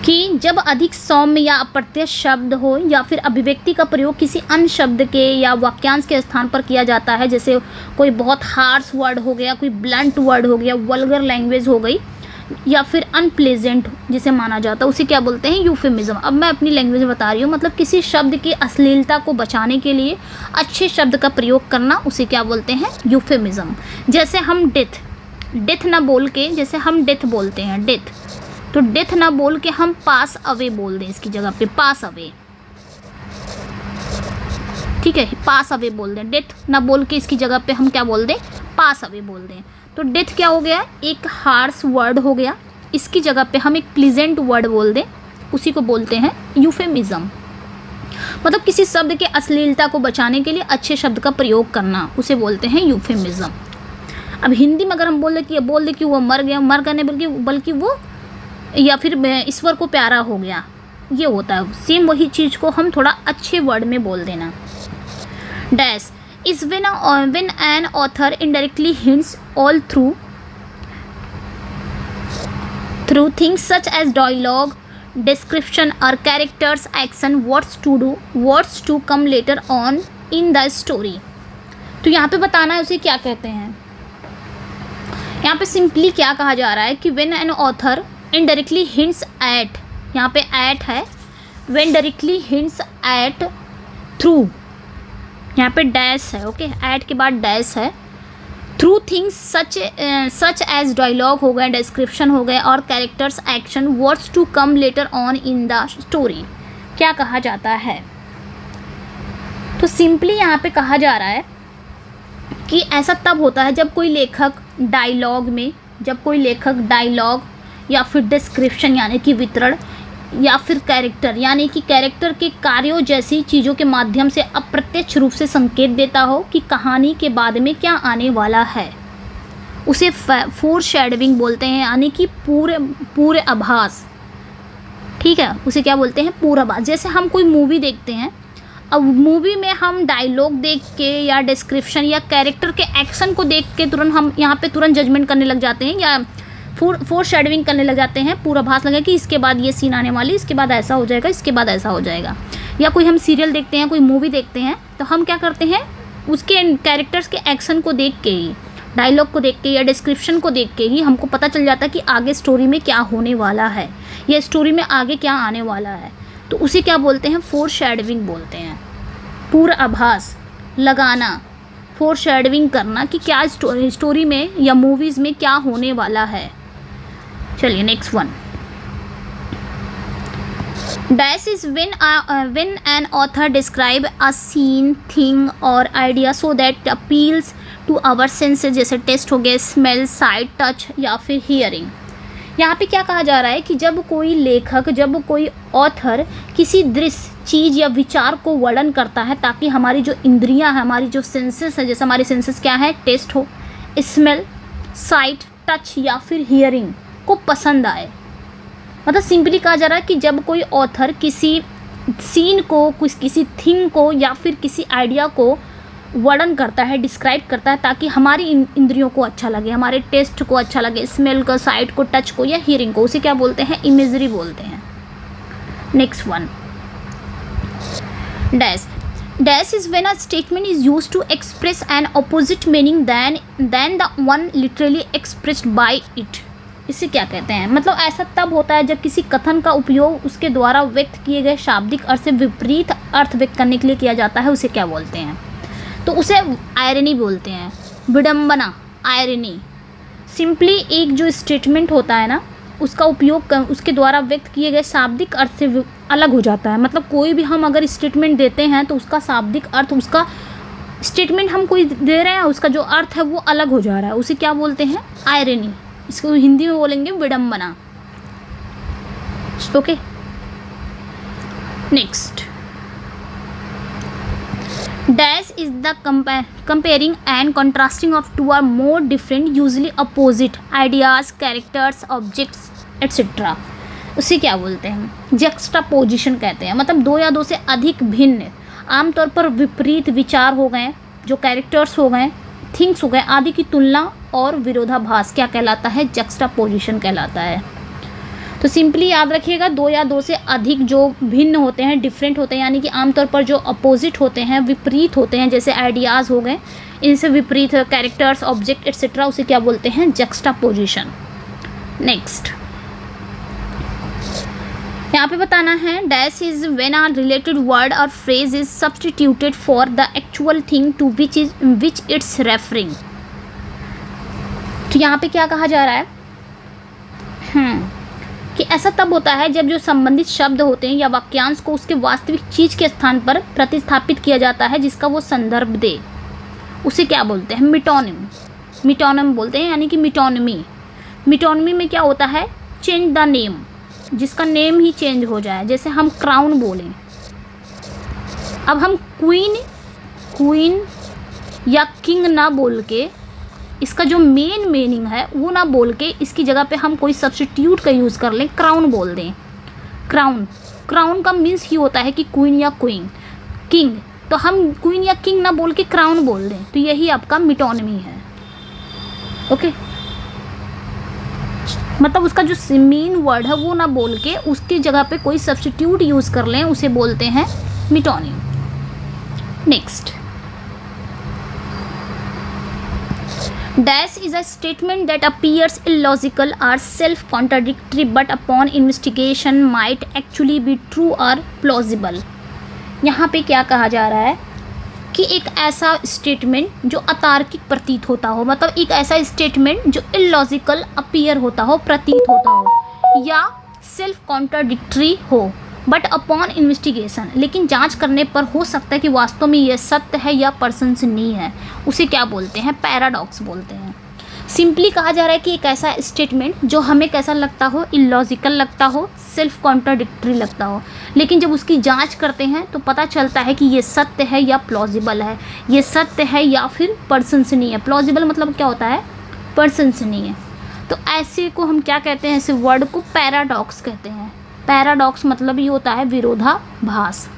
S1: कि जब अधिक सौम्य या अप्रत्यय शब्द हो या फिर अभिव्यक्ति का प्रयोग किसी अन्य शब्द के या वाक्यांश के स्थान पर किया जाता है, जैसे कोई बहुत हार्श वर्ड हो गया, कोई ब्लंट वर्ड हो गया, वल्गर लैंग्वेज हो गई, या फिर अनप्लेजेंट जिसे माना जाता है, उसे क्या बोलते हैं? यूफेमिज्म। अब मैं अपनी लैंग्वेज बता रही हूँ, मतलब किसी शब्द की अश्लीलता को बचाने के लिए अच्छे शब्द का प्रयोग करना, उसे क्या बोलते हैं? यूफेमिज्म। जैसे हम डेथ ना बोल के, जैसे हम डेथ बोलते हैं, डेथ, तो डेथ ना बोल के हम पास अवे बोल दें, इसकी जगह पे पास अवे, ठीक है, पास अवे बोल दें। डेथ ना बोल के इसकी जगह पे हम क्या बोल दें? पास अवे बोल दें। तो डेथ क्या हो गया? एक हार्श वर्ड हो गया, इसकी जगह पे हम एक प्लीजेंट वर्ड बोल दें, उसी को बोलते हैं यूफेमिज्म। मतलब किसी शब्द के अश्लीलता को बचाने के लिए अच्छे शब्द का प्रयोग करना, उसे बोलते हैं यूफेमिज्म। अब हिंदी में अगर हम बोल दे कि वो मर गया, मर गया नहीं बल्कि वो, या फिर ईश्वर को प्यारा हो गया, ये होता है। सेम वही चीज़ को हम थोड़ा अच्छे वर्ड में बोल देना। Dash is when an author indirectly hints all through things such as dialogue, description or characters action, what's to come later on in the story। तो यहाँ पे बताना है उसे क्या कहते हैं। यहाँ पे सिंपली क्या कहा जा रहा है कि when an author indirectly hints at, यहाँ पे at है, when directly hints at through, यहाँ पे डैश है, ओके, ऐड के बाद डैश है, through things such as dialogue हो गए, डिस्क्रिप्शन हो गए, और characters action, words to come later on in the story, क्या कहा जाता है। तो सिंपली यहाँ पे कहा जा रहा है कि ऐसा तब होता है जब कोई लेखक डायलॉग या फिर डिस्क्रिप्शन यानी कि वितरण, या फिर कैरेक्टर यानी कि कैरेक्टर के कार्यों जैसी चीज़ों के माध्यम से अप्रत्यक्ष रूप से संकेत देता हो कि कहानी के बाद में क्या आने वाला है, उसे फोरशैडोइंग बोलते हैं, यानी कि पूरे आभास, ठीक है, उसे क्या बोलते हैं? पूर्वाभास। जैसे हम कोई मूवी देखते हैं, अब मूवी में हम डायलॉग देख के या डिस्क्रिप्शन या कैरेक्टर के एक्शन को देख के तुरंत हम यहाँ पे तुरंत जजमेंट करने लग जाते हैं, या फोरशैडोइंग करने लग जाते हैं, पूर्वाभास लगे कि इसके बाद ये सीन आने वाली, इसके बाद ऐसा हो जाएगा, इसके बाद ऐसा हो जाएगा। या कोई हम सीरियल देखते हैं, कोई मूवी देखते हैं, तो हम क्या करते हैं? उसके कैरेक्टर्स के एक्शन को देख के ही, डायलॉग को देख के या डिस्क्रिप्शन को देख के ही हमको पता चल जाता है कि आगे स्टोरी में क्या होने वाला है, या स्टोरी में आगे क्या आने वाला है। तो उसे क्या बोलते हैं? फोरशैडोइंग बोलते हैं। पूर्वाभास लगाना, फोरशैडोइंग करना कि क्या स्टोरी में या मूवीज़ में क्या होने वाला है। चलिए next one, dash is when an author describe a scene, thing or idea so that appeals to our senses, जैसे टेस्ट हो गया, स्मेल, साइट, टच या फिर हियरिंग। यहाँ पे क्या कहा जा रहा है कि जब कोई लेखक, जब कोई ऑथर किसी दृश्य, चीज़ या विचार को वर्णन करता है ताकि हमारी जो इंद्रियां हैं, हमारी जो सेंसेस है, जैसे हमारी सेंसेस क्या है? टेस्ट हो, स्मेल, साइट, टच या फिर हियरिंग को पसंद आए। मतलब सिंपली कहा जा रहा है कि जब कोई ऑथर किसी सीन को, किसी थिंग को या फिर किसी आइडिया को वर्णन करता है, डिस्क्राइब करता है ताकि हमारी इंद्रियों को अच्छा लगे, हमारे टेस्ट को अच्छा लगे, स्मेल को, साइट को, टच को या हियरिंग को, उसे क्या बोलते हैं? इमेजरी बोलते हैं। Next one, dash is when a statement is used to express an opposite meaning than the one literally expressed by it. इसे क्या कहते हैं? मतलब ऐसा तब होता है जब किसी कथन का उपयोग उसके द्वारा व्यक्त किए गए शाब्दिक अर्थ से विपरीत अर्थ व्यक्त करने के लिए किया जाता है, उसे क्या बोलते हैं? तो उसे आयरनी बोलते हैं, विडंबना, आयरनी। सिंपली एक जो स्टेटमेंट होता है ना, उसका उपयोग उसके द्वारा व्यक्त किए गए शाब्दिक अर्थ से अलग हो जाता है। मतलब कोई भी हम अगर स्टेटमेंट देते हैं तो उसका शाब्दिक अर्थ, उसका स्टेटमेंट हम कोई दे रहे हैं, उसका जो अर्थ है वो अलग हो जा रहा है, उसे क्या बोलते हैं? आयरनी। इसको हिंदी में बोलेंगे विडंबना। Okay, next, dash is the comparing and contrasting of two or more different usually opposite ideas, characters, objects etc. उसे क्या बोलते हैं? juxtaposition कहते हैं। मतलब दो या दो से अधिक भिन्न, आमतौर पर विपरीत विचार हो गए, जो कैरेक्टर्स हो गए, थिंग्स हो गए आदि की तुलना और विरोधाभास क्या कहलाता है? juxtaposition कहलाता है। तो सिंपली याद रखिएगा, दो या दो से अधिक जो भिन्न होते हैं, डिफरेंट होते हैं, यानी कि आमतौर पर जो अपोजिट होते हैं, विपरीत होते हैं, जैसे आइडियाज़ हो गए, इनसे विपरीत कैरेक्टर्स, ऑब्जेक्ट एक्सेट्रा, उसे क्या बोलते हैं? जक्सटापोजिशन। नेक्स्ट, यहाँ पे बताना है, dash is when a related word और phrase is substituted for the actual thing to which it's referring. तो यहाँ पे क्या कहा जा रहा है कि ऐसा तब होता है जब जो संबंधित शब्द होते हैं या वाक्यांश को उसके वास्तविक चीज़ के स्थान पर प्रतिस्थापित किया जाता है जिसका वो संदर्भ दे। उसे क्या बोलते हैं? मिटोनिम। मिटोनिम बोलते हैं, यानी कि मिटोनमी। मिटोनमी में क्या होता है? चेंज द नेम, जिसका नेम ही चेंज हो जाए। जैसे हम क्राउन बोलें, अब हम क्वीन या किंग ना बोल के, इसका जो मेन मीनिंग है वो ना बोल के, इसकी जगह पे हम कोई सब्स्टिट्यूट का यूज़ कर लें, क्राउन बोल दें। क्राउन का मीन्स ही होता है कि क्वीन या किंग, तो हम क्वीन या किंग ना बोल के क्राउन बोल दें, तो यही आपका मिटोनमी है। ओके, मतलब उसका जो मेन वर्ड है वो ना बोल के उसकी जगह पे कोई सब्स्टिट्यूट यूज़ कर लें, उसे बोलते हैं metonym. Next, dash is a statement that appears illogical or self-contradictory but upon investigation might actually be true or plausible। यहाँ पे क्या कहा जा रहा है कि एक ऐसा स्टेटमेंट जो अतार्किक प्रतीत होता हो, मतलब एक ऐसा स्टेटमेंट जो इलॉजिकल अपीयर होता हो, प्रतीत होता हो, या सेल्फ कॉन्ट्राडिक्टरी हो, बट अपॉन इन्वेस्टिगेशन, लेकिन जांच करने पर हो सकता है कि वास्तव में यह सत्य है या प्रशंसनीय है, उसे क्या बोलते हैं? पैराडॉक्स बोलते हैं। सिंपली कहा जा रहा है कि एक ऐसा स्टेटमेंट जो हमें कैसा लगता हो? इलॉजिकल लगता हो, सेल्फ कॉन्ट्राडिक्टरी लगता हो, लेकिन जब उसकी जांच करते हैं तो पता चलता है कि ये सत्य है या प्लॉजिबल है, ये सत्य है या फिर प्रशंसनीय है। प्लॉजिबल मतलब क्या होता है? प्रशंसनीय। तो ऐसे को हम क्या कहते हैं? ऐसे वर्ड को पैराडॉक्स कहते हैं। पैराडॉक्स मतलब ये होता है विरोधाभास,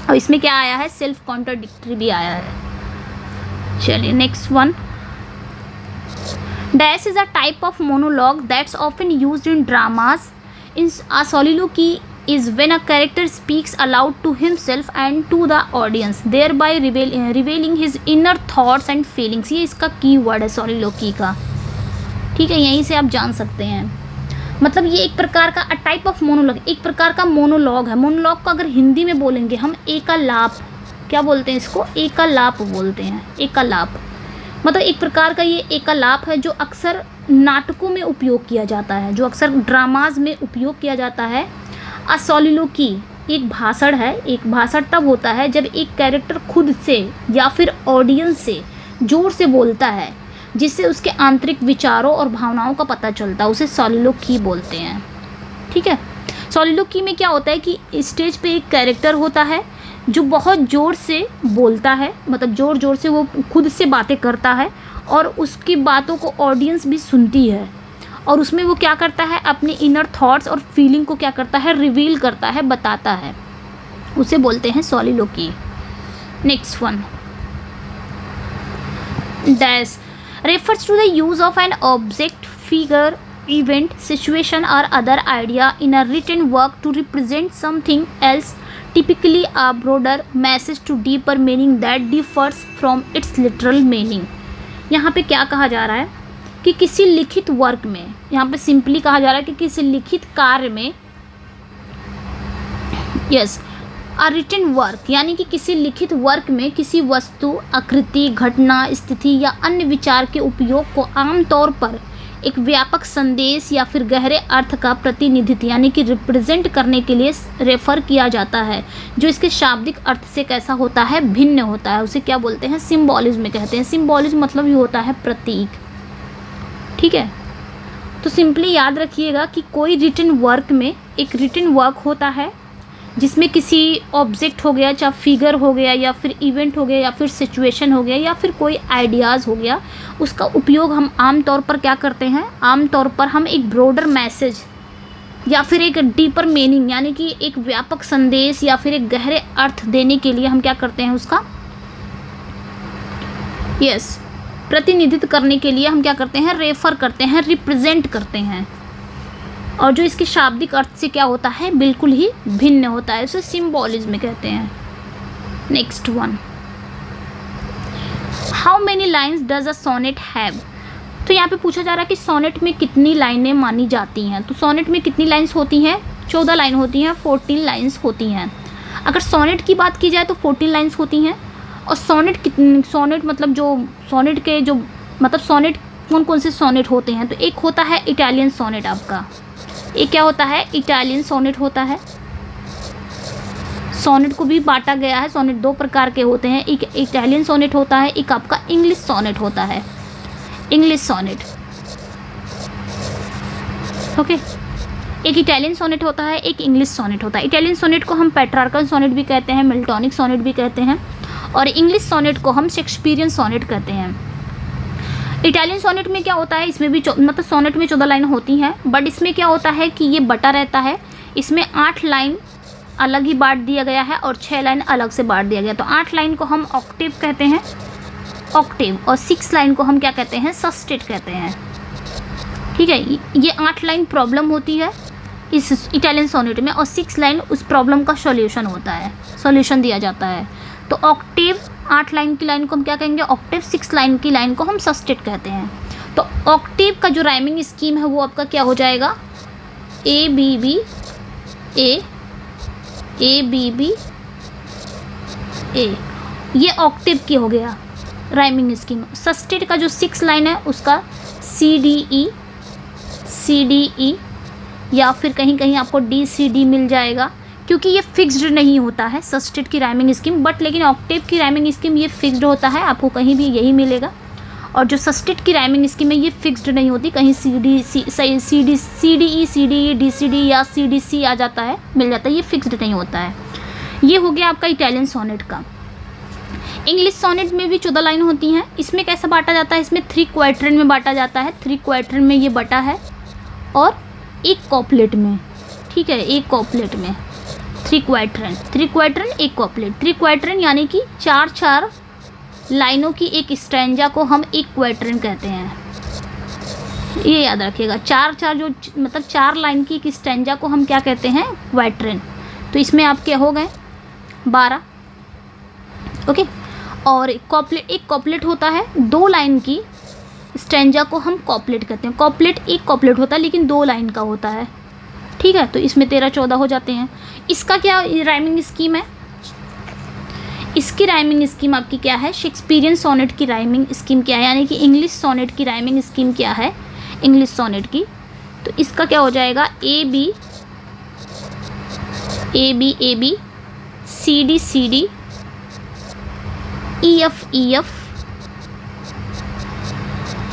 S1: और इसमें क्या आया है? सेल्फ कॉन्ट्राडिक्टरी भी आया है। चलिए next one, dash is a type of monologue that's often used in dramas. In a soliloquy is when a character speaks aloud to himself and to the audience, thereby revealing his inner thoughts and feelings। ये इसका की वर्ड है सोलिलोक्वी का, ठीक है, यहीं से आप जान सकते हैं। मतलब ये एक प्रकार का टाइप ऑफ मोनोलॉग, एक प्रकार का मोनोलॉग है। मोनोलॉग को अगर हिंदी में बोलेंगे हम एकालाप, क्या बोलते हैं इसको? एकालाप बोलते हैं। एकालाप मतलब एक प्रकार का ये एकालाप है जो अक्सर नाटकों में उपयोग किया जाता है, जो अक्सर ड्रामाज में उपयोग किया जाता है। अ सोलिलोक्वी एक भाषण है। एक भाषण तब होता है जब एक कैरेक्टर खुद से या फिर ऑडियंस से जोर से बोलता है, जिससे उसके आंतरिक विचारों और भावनाओं का पता चलता है, उसे सोलिलोक्वी बोलते हैं। ठीक है, सोलिलोक्वी में क्या होता है कि स्टेज पे एक कैरेक्टर होता है जो बहुत ज़ोर से बोलता है, मतलब ज़ोर ज़ोर से वो खुद से बातें करता है और उसकी बातों को ऑडियंस भी सुनती है, और उसमें वो क्या करता है? अपने इनर थॉट्स और फीलिंग को क्या करता है? रिवील करता है, बताता है, उसे बोलते हैं soliloquy. Next one, dash refers to the use of an object, figure, event, situation or other idea in a written work to represent something else, typically a broader message to deeper meaning that differs from its literal meaning। यहाँ पे क्या कहा जा रहा है कि किसी लिखित वर्क में, यहाँ पे सिंपली कहा जा रहा है कि किसी लिखित कार्य में, यस, अ रिटन वर्क यानी कि किसी लिखित वर्क में किसी वस्तु, आकृति, घटना, स्थिति या अन्य विचार के उपयोग को आमतौर पर एक व्यापक संदेश या फिर गहरे अर्थ का प्रतिनिधित्व यानी कि रिप्रेजेंट करने के लिए रेफर किया जाता है, जो इसके शाब्दिक अर्थ से कैसा होता है, भिन्न होता है। उसे क्या बोलते हैं, सिम्बॉलिज्म कहते हैं। सिम्बॉलिज्म मतलब ये होता है प्रतीक, ठीक है। तो सिंपली याद रखिएगा कि कोई रिटन वर्क में एक रिटन वर्क होता है जिसमें किसी ऑब्जेक्ट हो गया, चाहे फिगर हो गया या फिर इवेंट हो गया या फिर सिचुएशन हो गया या फिर कोई आइडियाज़ हो गया, उसका उपयोग हम आम तौर पर क्या करते हैं, आम तौर पर हम एक ब्रॉडर मैसेज या फिर एक डीपर मीनिंग यानी कि एक व्यापक संदेश या फिर एक गहरे अर्थ देने के लिए हम क्या करते हैं, उसका प्रतिनिधित्व करने के लिए हम क्या करते हैं, रेफर करते हैं, रिप्रेजेंट करते हैं। और जो इसके शाब्दिक अर्थ से क्या होता है, बिल्कुल ही भिन्न होता है, उसे सिम्बॉलिज्म कहते हैं। Next one, how many lines does a sonnet have. तो यहाँ पे पूछा जा रहा है कि सोनेट में कितनी लाइनें मानी जाती हैं। तो सोनेट में कितनी लाइन्स होती हैं, 14 लाइन होती हैं, 14 लाइन्स होती हैं। अगर सोनेट की बात की जाए तो 14 लाइन्स होती हैं। और सोनेट मतलब जो सोनेट के जो मतलब सोनेट कौन कौन से सोनेट होते हैं, तो एक होता है इटालियन सोनेट आपका, एक क्या होता है, इटालियन सोनेट होता है। सोनेट को भी बांटा गया है, सोनेट 2 प्रकार के होते हैं, एक इटालियन सोनेट होता है, एक आपका इंग्लिश सोनेट होता है, इंग्लिश सोनेट, ओके। एक इटालियन सोनेट होता है, एक इंग्लिश सोनेट होता है। इटालियन सोनेट को हम पेट्रार्कल सोनेट भी कहते हैं, मिल्टॉनिक सोनेट भी कहते हैं, और इंग्लिश सोनेट को हम शेक्सपियरियन सोनेट कहते हैं। इटालियन सोनेट में क्या होता है, इसमें भी मतलब सोनेट में 14 लाइन होती हैं, बट इसमें क्या होता है कि ये बटा रहता है। इसमें 8 लाइन अलग ही बांट दिया गया है और 6 लाइन अलग से बांट दिया गया। तो 8 लाइन को हम ऑक्टेव कहते हैं, ऑक्टेव, और 6 लाइन को हम क्या कहते हैं, सस्टेट कहते हैं, ठीक है। ये 8 लाइन प्रॉब्लम होती है इस इटालियन सोनेट में, और 6 लाइन उस प्रॉब्लम का सॉल्यूशन होता है, सॉल्यूशन दिया जाता है। तो ऑक्टेव 8 लाइन की लाइन को हम क्या कहेंगे, ऑक्टेव। 6 लाइन की लाइन को हम सस्टेट कहते हैं। तो ऑक्टेव का जो राइमिंग स्कीम है वो आपका क्या हो जाएगा, A B B A, A B B A, ये ऑक्टेव की हो गया राइमिंग स्कीम। सस्टेट का जो 6 लाइन है उसका सी डी ई, या फिर कहीं कहीं आपको डी सी डी मिल जाएगा, क्योंकि ये फिक्स्ड नहीं होता है सस्टेट की राइमिंग स्कीम, बट लेकिन ऑक्टेव की राइमिंग स्कीम ये फिक्स्ड होता है, आपको कहीं भी यही मिलेगा। और जो सस्टेट की राइमिंग स्कीम है ये फिक्स्ड नहीं होती, कहीं C D E D C D या सी डी सी आ जाता है, मिल जाता है, ये फिक्स्ड नहीं होता है। ये हो गया आपका इटालियन सोनेट का। इंग्लिश सोनेट में भी 14 लाइन होती हैं। इसमें कैसा बांटा जाता है, इसमें 3 क्वाड्रेंट में बांटा जाता है, 3 क्वाड्रेंट में ये बटा है, और एक कॉपलेट में, ठीक है, एक कॉपलेट में 3 क्वाड्रेंट, एक कॉपलेट। 3 क्वाड्रेंट यानी कि 4 लाइनों की एक स्टैंजा को हम एक क्वाड्रेंट कहते हैं, ये याद रखिएगा। 4 जो मतलब 4 लाइन की एक स्टैंजा को हम क्या कहते हैं, क्वाड्रेंट। तो इसमें आप क्या हो गए 12, ओके। और एक कॉपलेट होता है, 2 लाइन की स्टैंजा को हम कॉपलेट कहते हैं। कॉपलेट एक कॉपलेट होता है लेकिन 2 लाइन का होता है, ठीक है। तो इसमें 13-14 हो जाते हैं। इसका क्या राइमिंग स्कीम है, इसकी राइमिंग स्कीम आपकी क्या है, शेक्सपियरियन सोनेट की राइमिंग स्कीम क्या है, यानी कि इंग्लिश सोनेट की राइमिंग स्कीम क्या है, इंग्लिश सोनेट की। तो इसका क्या हो जाएगा, A B C D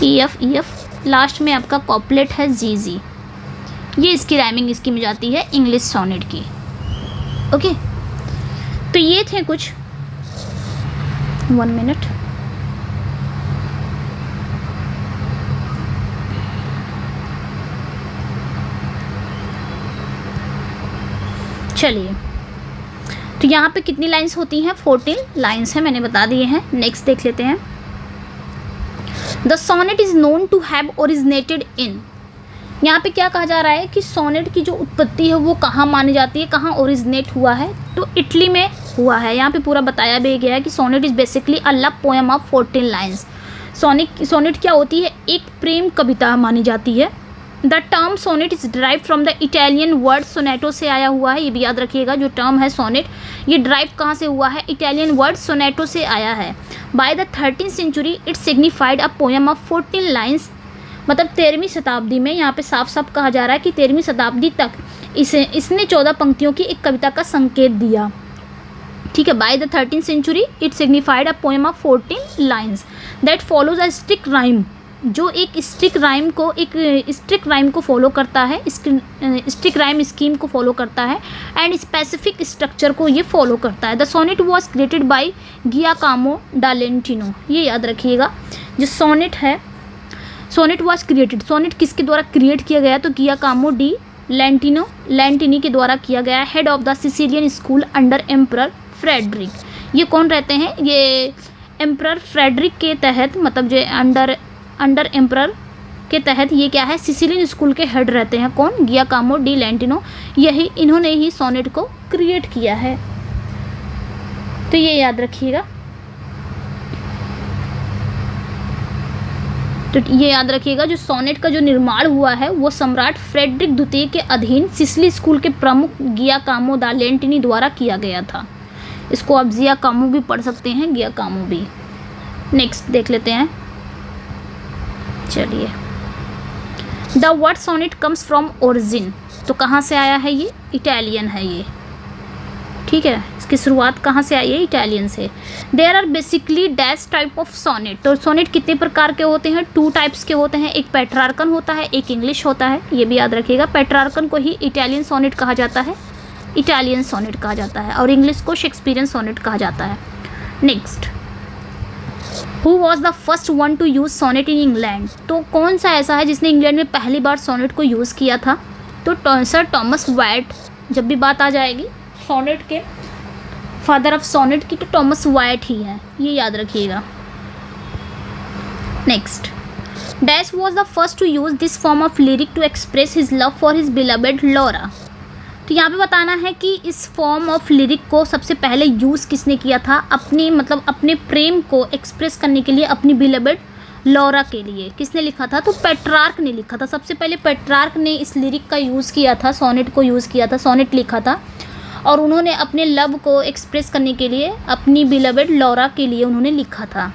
S1: E F, last में आपका कॉपलेट है जी। ये इसकी राइमिंग स्कीम जाती है इंग्लिश सोनेट की, ओके। तो ये थे कुछ, 1 मिनट, चलिए। तो यहाँ पे कितनी लाइंस होती हैं, 14 लाइंस हैं, मैंने बता दिए हैं। नेक्स्ट देख लेते हैं। The sonnet is known to have originated in. यहाँ पे क्या कहा जा रहा है कि सोनेट की जो उत्पत्ति है वो कहाँ मानी जाती है, कहाँ ओरिजिनेट हुआ है, तो इटली में हुआ है। यहाँ पे पूरा बताया भी गया है कि sonnet is basically a love poem of 14 lines. Sonnet क्या होती है, एक प्रेम कविता मानी जाती है। The term sonnet is drive from the Italian word sonetto से आया हुआ है, ये भी याद रखिएगा। जो टर्म है सोनेट, ये ड्राइव कहाँ से हुआ है, इटालियन वर्ड सोनेटो से आया है। By the 13th century it signified a poem of 14 lines मतलब 13वीं शताब्दी में, यहाँ पे साफ साफ कहा जा रहा है कि 13वीं शताब्दी तक इसने 14 पंक्तियों की एक कविता का संकेत दिया। ठीक है, by the 13th century it signified a poem of 14 lines that follows a strict rhyme, जो एक स्ट्रिक्ट राइम को फॉलो करता है, स्ट्रिक्ट राइम स्कीम को फॉलो करता है एंड स्पेसिफिक स्ट्रक्चर को ये फॉलो करता है। The sonnet was created by Giacomo da Lentino, ये याद रखिएगा। जो सोनेट है, सोनेट वॉज क्रिएटेड, सोनेट किसके द्वारा क्रिएट किया गया? तो गियाकामो डी लेंटिनी के द्वारा किया गया। Head of the Sicilian school under emperor Frederick, ये कौन रहते हैं? ये एम्परर फ्रेडरिक के तहत, मतलब जो अंडर एम्परर के तहत ये क्या है? सिसिलियन स्कूल के हेड रहते हैं। कौन? गियाकामो डी लेंटिनो, इन्होंने ही सोनेट को क्रिएट किया है, तो ये याद रखिएगा। तो ये याद रखिएगा, जो सोनेट का जो निर्माण हुआ है वो सम्राट फ्रेडरिक द्वितीय के अधीन सिसिली स्कूल के प्रमुख गियाकामो दा लेंटिनी द्वारा किया गया था। इसको आप गियाकामो भी पढ़ सकते हैं, गियाकामो भी। नेक्स्ट देख लेते हैं, चलिए। The word sonnet comes from origin, तो कहाँ से आया है? ये इटालियन है ये, ठीक है। इसकी शुरुआत कहाँ से आई है? इटालियन से। There are basically dash type of sonnet, तो सोनेट कितने प्रकार के होते हैं? 2 टाइप्स के होते हैं, एक पेट्रार्कन होता है, एक इंग्लिश होता है, ये भी याद रखिएगा। पेट्रार्कन को ही इटालियन सोनेट कहा जाता है, इटालियन सोनेट कहा जाता है, और इंग्लिश को शेक्सपियरियन सोनेट कहा जाता है। Next, who was the first one to use sonnet in England, तो कौन सा ऐसा है जिसने इंग्लैंड में पहली बार सोनेट को यूज़ किया था? तो सर टॉमस वाइट। जब भी बात आ जाएगी सोनेट के फादर ऑफ सोनेट की, तो टॉमस वाइट ही है, ये याद रखिएगा। Next, dash was the first to use this form of lyric to express his love for his beloved Laura, तो यहाँ पे बताना है कि इस फॉर्म ऑफ लिरिक को सबसे पहले यूज़ किसने किया था? अपने प्रेम को एक्सप्रेस करने के लिए अपनी बिलवेड लॉरा के लिए किसने लिखा था? तो पेट्रार्क ने लिखा था। सबसे पहले पेट्रार्क ने इस लिरिक का यूज़ किया था, सोनेट को यूज़ किया था, सोनेट लिखा था, और उन्होंने अपने लव को एक्सप्रेस करने के लिए अपनी बिलवेड लॉरा के लिए उन्होंने लिखा था।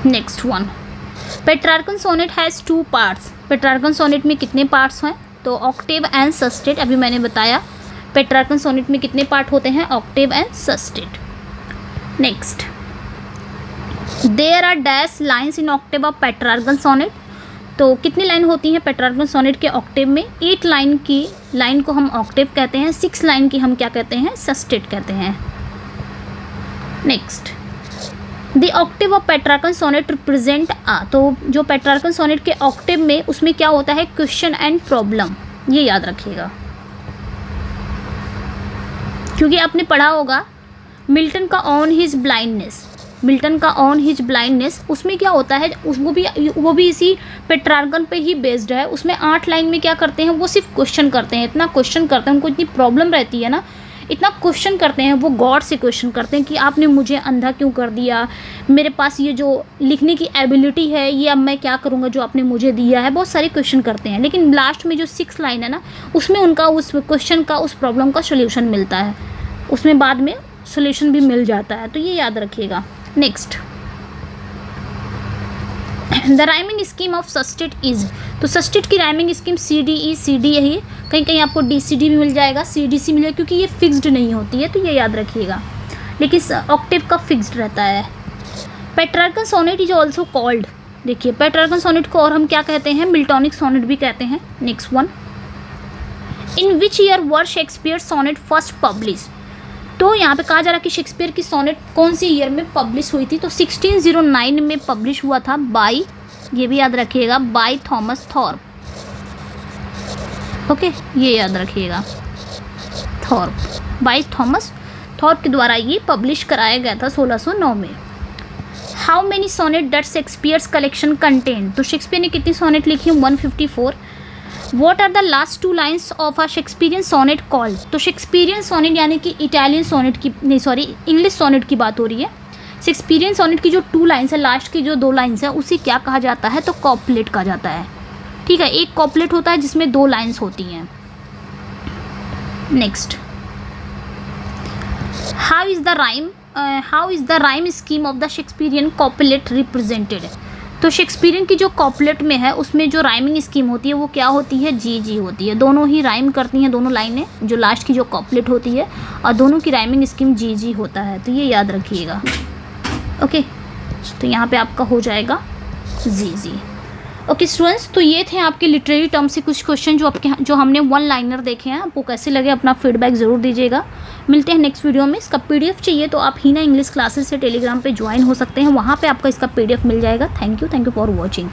S1: Next one, Petrarchan sonnet has 2 parts, Petrarchan sonnet में कितने पार्ट्स हैं? तो ऑक्टेव एंड सस्टेट, अभी मैंने बताया पेट्रार्कन सोनेट में कितने पार्ट होते हैं? Octave and sestet. Next, there are dash lines in octave of Petrarchan sonnet, तो कितनी लाइन होती हैं पेट्रार्कन सोनेट के ऑक्टेव में? 8 लाइन को हम ऑक्टेव कहते हैं, 6 लाइन की हम क्या कहते हैं? सस्टेट कहते हैं। Next, the octave of Petrarchan sonnet represent तो जो पेट्रार्कन सोनेट के ऑक्टेव में, उसमें क्या होता है? क्वेश्चन एंड प्रॉब्लम, ये याद रखिएगा, क्योंकि आपने पढ़ा होगा मिल्टन का ऑन हिज ब्लाइंडनेस, उसमें क्या होता है? वो भी इसी पेट्रार्कन पे ही बेस्ड है। उसमें 8 लाइन में क्या करते हैं? वो सिर्फ क्वेश्चन करते हैं, इतना क्वेश्चन करते हैं, उनको इतनी प्रॉब्लम रहती है ना, इतना क्वेश्चन करते हैं वो, गॉड से क्वेश्चन करते हैं कि आपने मुझे अंधा क्यों कर दिया, मेरे पास ये जो लिखने की एबिलिटी है ये अब मैं क्या करूँगा जो आपने मुझे दिया है, बहुत सारे क्वेश्चन करते हैं। लेकिन लास्ट में जो 6 लाइन है ना, उसमें उनका उस क्वेश्चन का, उस प्रॉब्लम का सोल्यूशन मिलता है, उसमें बाद में सोल्यूशन भी मिल जाता है, तो ये याद रखिएगा। Next, the rhyming scheme of sestet is, तो सस्टेट की राइमिंग स्कीम CDE यही, कहीं आपको DCD भी मिल जाएगा, CDC मिलेगा, क्योंकि ये फिक्स्ड नहीं होती है, तो ये याद रखिएगा, लेकिन ऑक्टेव का फिक्स्ड रहता है। Petrarchan sonnet is also called, देखिए पेट्रार्कन सोनेट को और हम क्या कहते हैं? मिल्टोनिक सोनेट भी कहते हैं। Next one, in which year were Shakespeare sonnet first publish, तो यहाँ पे कहा जा रहा है कि शेक्सपियर की सोनेट कौन सी ईयर में पब्लिश हुई थी? तो 1609 में पब्लिश हुआ था बाय, ये भी याद रखिएगा, बाय थॉमस थॉर्प। ओके, ये याद रखिएगा, थॉर्प, बाय थॉमस थॉर्प के द्वारा ये पब्लिश कराया गया था 1609 में। How many sonnet does Shakespeare's collection contain, तो शेक्सपियर ने कितनी सोनेट लिखी? 154। What are the last 2 lines of a Shakespearean sonnet called, तो शेक्सपियरियन सोनेट यानी कि इटालियन सोनेट की नहीं, सॉरी इंग्लिश सोनेट की बात हो रही है। शेक्सपियरियन सोनेट की जो 2 लाइन्स है, लास्ट की जो 2 लाइन्स है, उसे क्या कहा जाता है? तो कॉपलेट कहा जाता है, ठीक है। एक कॉपलेट होता है जिसमें 2 लाइन्स होती हैं। Next, how is the rhyme scheme of the Shakespearean couplet represented, तो शेक्सपियरियन की जो कॉपलेट में है उसमें जो राइमिंग स्कीम होती है वो क्या होती है, जी जी होती है। दोनों ही राइम करती हैं, दोनों लाइनें, जो लास्ट की जो कॉपलेट होती है, और दोनों की राइमिंग स्कीम जी जी होता है। तो ये याद रखिएगा। ओके, तो यहाँ पे आपका हो जाएगा जी जी। ओके स्टूडेंट्स, तो ये थे आपके लिटरेरी टर्म से कुछ क्वेश्चन जो हमने वन लाइनर देखे हैं। आपको कैसे लगे अपना फीडबैक ज़रूर दीजिएगा। मिलते हैं नेक्स्ट वीडियो में। इसका पीडीएफ चाहिए तो आप हीना इंग्लिश क्लासेस से टेलीग्राम पे ज्वाइन हो सकते हैं, वहाँ पे आपको इसका पीडीएफ मिल जाएगा। Thank you for watching.